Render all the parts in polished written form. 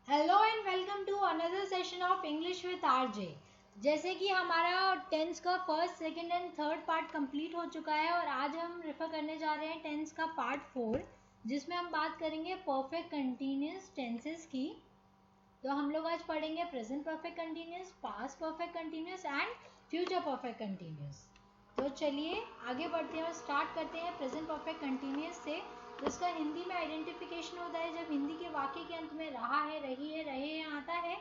Hello and welcome to another session of English with RJ. जैसे कि हमारा tense का first second and third part complete हो चुका है और आज हम रेफर करने जा रहे हैं टेंस का पार्ट 4, जिसमें हम बात करेंगे परफेक्ट कंटिन्यूअस टेंसेस की। तो हम लोग आज पढ़ेंगे present perfect continuous, past perfect continuous and future perfect continuous. तो चलिए आगे बढ़ते हैं और स्टार्ट करते हैं प्रेजेंट परफेक्ट कंटिन्यूअस से। इसका हिंदी में आइडेंटिफिकेशन होता है जब हिंदी के वाक्य के अंत में रहा है, रही है, रहे हैं आता है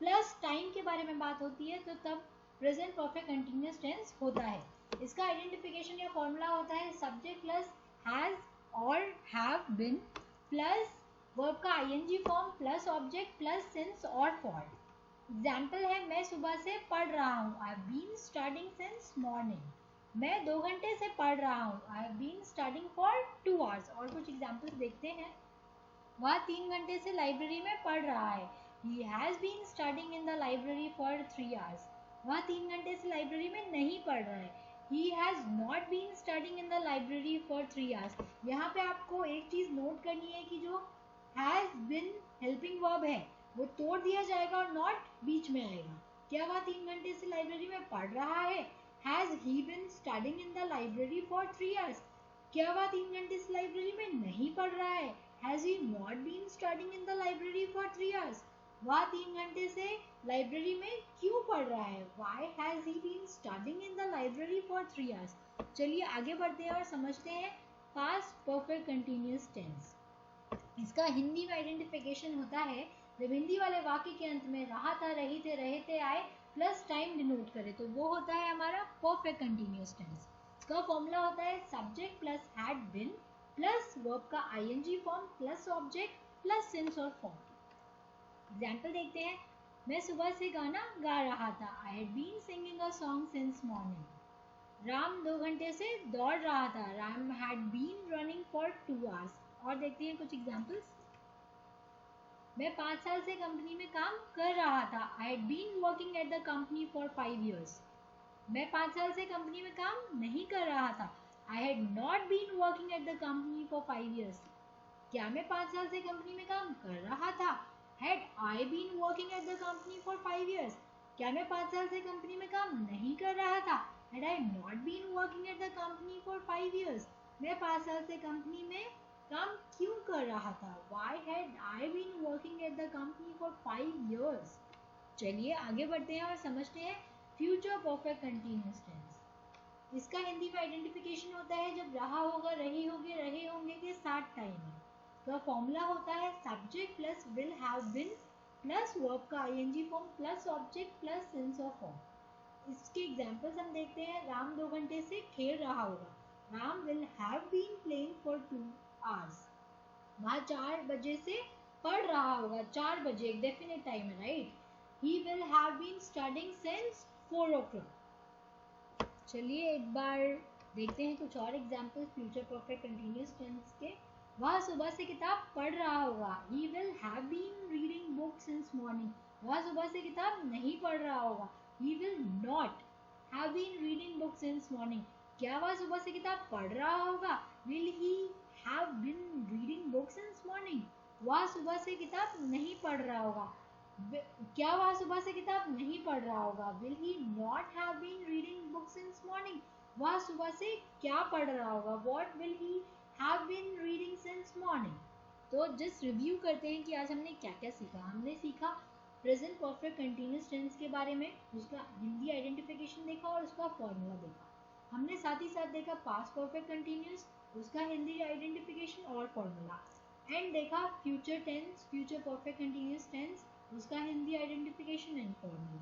प्लस टाइम के बारे में बात होती है, तो तब प्रेजेंट परफेक्ट कंटिन्यूअस टेंस होता है। इसका आइडेंटिफिकेशन या फॉर्मूला होता है सब्जेक्ट प्लस हैज और हैव बीन प्लस वर्ब का ING form plus object plus since और फॉर। एग्जाम्पल है मैं सुबह से पढ़ रहा हूँ, I have been studying since morning. मैं 2 घंटे से पढ़ रहा हूँ, I have been studying for 2 hours. और कुछ एग्जाम्पल्स देखते हैं। वह 3 घंटे से लाइब्रेरी में पढ़ रहा है, he has been studying in the library for 3 hours. वह 3 घंटे से लाइब्रेरी में नहीं पढ़ रहा है, he has not been studying in the library for 3 hours. यहाँ पे आपको एक चीज नोट करनी है कि जो हैज बीन हेल्पिंग वर्ब है वो तोड़ दिया जाएगा और नॉट बीच में आएगा। क्या वह 3 घंटे से लाइब्रेरी में पढ़ रहा है? Has he been studying in the library for 3 hours? क्या वह 3 घंटे से लाइब्रेरी में नहीं पढ़ रहा है? Has he not been studying in the library for 3 hours? वह 3 घंटे से लाइब्रेरी में क्यों पढ़ रहा है? Why has he been studying in the library for 3 hours? चलिए आगे बढ़ते हैं और समझते हैं past perfect continuous tense। इसका हिंदी में आइडेंटिफिकेशन होता है जब हिंदी वाले वाक्य के अंत में रहा था, रही थे, रहे थे आए प्लस टाइम डिनोट करे तो वो होता है हमारा परफेक्ट कंटिन्यूअस टेंस। इसका फॉर्मूला होता है subject plus had been plus verb का ING form plus object plus since और फॉर्म। एग्जाम्पल देखते हैं। मैं सुबह से गाना गा रहा था, I had been singing a song since morning. Ram 2 घंटे से दौड़ रहा था, Ram had been running for 2 hours. और देखते हैं कुछ एग्जाम्पल्स। मैं 5 साल से कंपनी में काम कर रहा था, I had been working at the company for 5 years। मैं 5 साल से कंपनी में काम नहीं कर रहा था, I had not been working at the company for 5 years। क्या मैं 5 साल से कंपनी में काम कर रहा था? Had I been working at the company for 5 years। क्या मैं 5 साल से कंपनी में काम नहीं कर रहा था? Had I not been working at the company for 5 years। मैं 5 साल से कंपनी में काम क्यों कर रहा था? Why had I been working at the company for 5 years? चलिए आगे बढ़ते हैं और समझते हैं फ्यूचर परफेक्ट कंटिन्यूअस टेंस। इसका हिंदी में आइडेंटिफिकेशन होता है जब रहा होगा, रही होगी, रहे होंगे के साथ टाइम है। तो फॉर्मूला होता है subject plus will have been plus verb का ING form plus object plus since of form. इसके एग्जांपल्स हम देखते हैं। राम 2 घंटे से खेल रहा होगा, Ram will have been playing for 2 hours। वह 4 बजे से पढ़ रहा होगा, 4 बजे एक डेफिनेट टाइम है, right. He will have been studying since 4 o'clock। चलिए एक बार देखते हैं कुछ और example future perfect continuous tense के। वह सुबह से किताब पढ़ रहा होगा, he will have been reading book since morning. वह सुबह से किताब नहीं पढ़ रहा होगा, he will not have been reading book since morning. क्या वह सुबह से किताब पढ़ रहा होगा? Will he have been reading books since morning। वह सुबह से किताब नहीं पढ़ रहा होगा। क्या वह सुबह से किताब नहीं पढ़ रहा होगा? Will he not have been reading books since morning। वह सुबह से क्या पढ़ रहा होगा? What will he have been reading since morning। तो जस्ट रिव्यू करते हैं कि आज हमने क्या क्या सीखा। हमने सीखा प्रेजेंट परफेक्ट कंटिन्यूअस टेंस के बारे में, उसका हिंदी आइडेंटिफिकेशन देखा और उसका फॉर्मूला देखा। हमने साथ ही साथ देखा पास्ट परफेक्ट कंटिन्यूअस, उसका हिंदी आइडेंटिफिकेशन और फॉर्मूला, एंड देखा future tense, future perfect continuous tense, उसका हिंदी आइडेंटिफिकेशन एंड फॉर्मूला।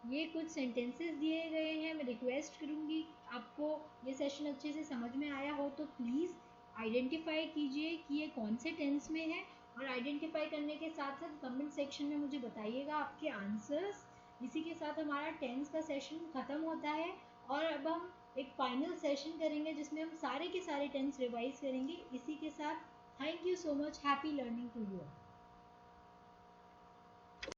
ये कुछ सेंटेंसेस दिए गए हैं। मैं रिक्वेस्ट करूंगी आपको ये सेशन अच्छे से समझ में आया हो तो प्लीज़ आइडेंटिफाई कीजिए कि ये कौन से टेंस में है, और आइडेंटिफाई करने के साथ साथ कमेंट सेक्शन में मुझे बताइएगा आपके आंसर्स। इसी के साथ हमारा टेंस का सेशन ख़त्म होता है और अब हम एक फाइनल सेशन करेंगे जिसमें हम सारे के सारे टेंस रिवाइज करेंगे। इसी के साथ thank you so much, happy learning to you.